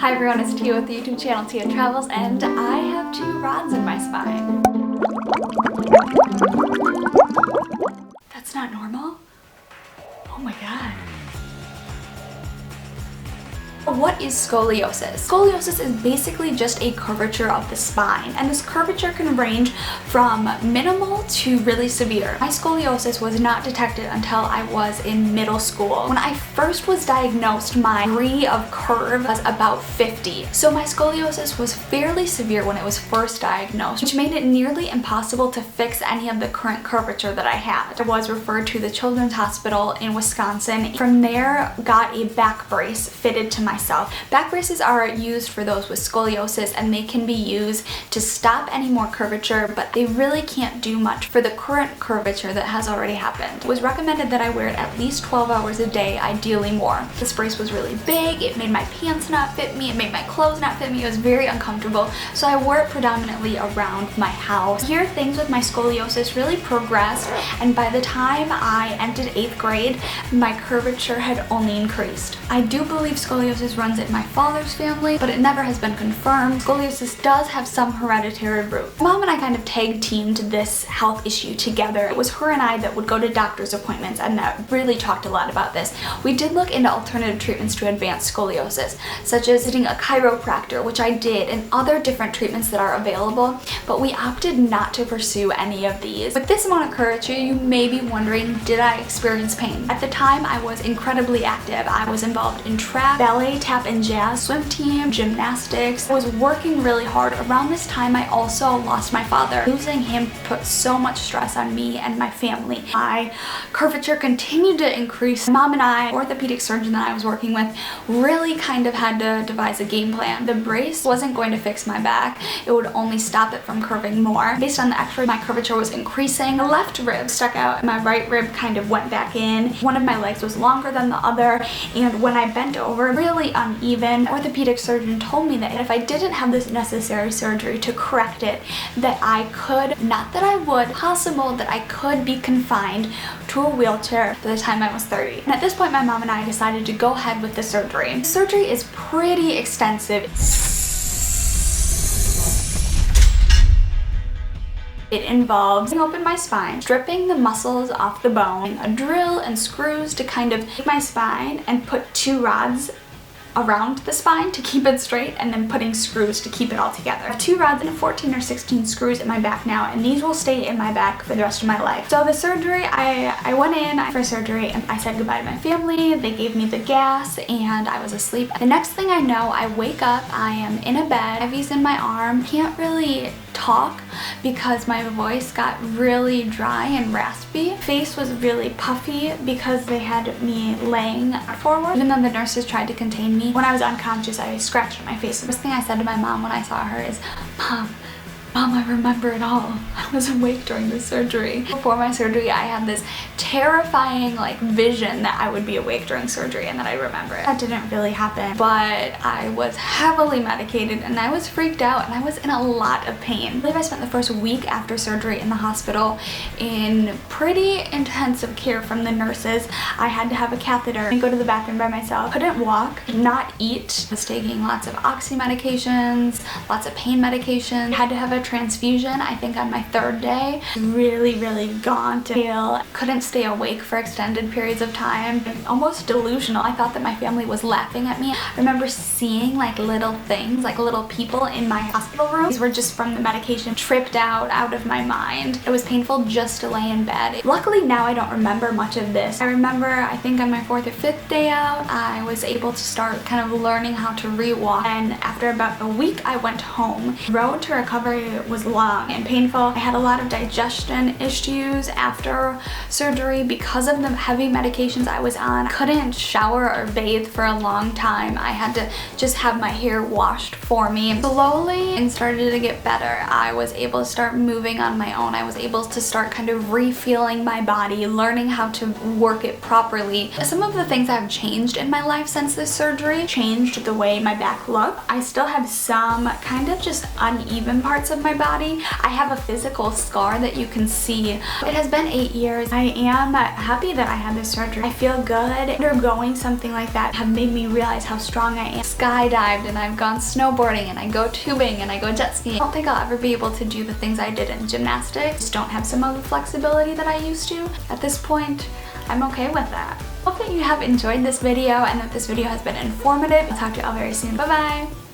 Hi everyone, it's Tia with the YouTube channel Tia Travels, and I have 2 rods in my spine. That's not normal? Oh my god. What is scoliosis? Scoliosis is basically just a curvature of the spine, and this curvature can range from minimal to really severe. My scoliosis was not detected until I was in middle school. When I first was diagnosed, my degree of curve was about 50. So my scoliosis was fairly severe when it was first diagnosed, which made it nearly impossible to fix any of the current curvature that I had. I was referred to the Children's Hospital in Wisconsin. From there, got a back brace fitted to myself. Back braces are used for those with scoliosis, and they can be used to stop any more curvature, but they really can't do much for the current curvature that has already happened. It was recommended that I wear it at least 12 hours a day, ideally more. This brace was really big, it made my pants not fit me, it made my clothes not fit me, it was very uncomfortable, so I wore it predominantly around my house. Here, things with my scoliosis really progressed, and by the time I entered 8th grade, my curvature had only increased. I do believe scoliosis runs in my father's family, but it never has been confirmed. Scoliosis does have some hereditary roots. Mom and I kind of tag teamed this health issue together. It was her and I that would go to doctor's appointments and that really talked a lot about this. We did look into alternative treatments to advance scoliosis, such as visiting a chiropractor, which I did, and other different treatments that are available, but we opted not to pursue any of these. With this amount of curvature, you may be wondering, did I experience pain? At the time, I was incredibly active. I was involved in track, ballet, tap and jazz, swim team, gymnastics. I was working really hard. Around this time, I also lost my father. Losing him put so much stress on me and my family. My curvature continued to increase. Mom and I, orthopedic surgeon that I was working with, really kind of had to devise a game plan. The brace wasn't going to fix my back. It would only stop it from curving more. Based on the x-ray, my curvature was increasing. The left rib stuck out and my right rib kind of went back in. One of my legs was longer than the other, and when I bent over, really uneven. Orthopedic surgeon told me that if I didn't have this necessary surgery to correct it, that I could, not that I would, possible that I could be confined to a wheelchair by the time I was 30. And at this point, my mom and I decided to go ahead with the surgery. The surgery is pretty extensive. It involves cutting open my spine, stripping the muscles off the bone, a drill and screws to kind of take my spine and put 2 rods around the spine to keep it straight, and then putting screws to keep it all together. I have 2 rods and 14 or 16 screws in my back now, and these will stay in my back for the rest of my life. So the surgery, I went in for surgery and I said goodbye to my family. They gave me the gas and I was asleep. The next thing I know, I wake up, I am in a bed, IV's in my arm, can't really talk because my voice got really dry and raspy. Face was really puffy because they had me laying forward. Even though the nurses tried to contain me, when I was unconscious, I scratched my face. The first thing I said to my mom when I saw her is, Mom, I remember it all. I was awake during the surgery. Before my surgery, I had this terrifying vision that I would be awake during surgery and that I remember it. That didn't really happen, but I was heavily medicated and I was freaked out and I was in a lot of pain. I believe I spent the first week after surgery in the hospital in pretty intensive care from the nurses. I had to have a catheter and go to the bathroom by myself. Couldn't walk, not eat. I was taking lots of oxy medications, lots of pain medication. Had to have a transfusion, I think on my 3rd day. Really gaunt, pale, couldn't stay awake for extended periods of time, almost delusional. I thought that my family was laughing at me. I remember seeing little things, little people in my hospital room. These were just from the medication, tripped out of my mind. It was painful just to lay in bed. Luckily now I don't remember much of this. I remember, I think on my 4th or 5th day out, I was able to start kind of learning how to re-walk, and after about a week I went home. The road to recovery was long and painful. I had a lot of digestion issues after surgery because of the heavy medications I was on. I couldn't shower or bathe for a long time. I had to just have my hair washed for me. Slowly, and started to get better. I was able to start moving on my own. I was able to start kind of re-feeling my body, learning how to work it properly. Some of the things that have changed in my life since this surgery changed the way my back looked. I still have some kind of just uneven parts of in my body. I have a physical scar that you can see. It has been 8 years. I am happy that I had this surgery. I feel good. Undergoing something like that have made me realize how strong I am. Skydived, and I've gone snowboarding, and I go tubing, and I go jet skiing. I don't think I'll ever be able to do the things I did in gymnastics. Just don't have some of the flexibility that I used to. At this point, I'm okay with that. Hope that you have enjoyed this video and that this video has been informative. I'll talk to you all very soon. Bye bye!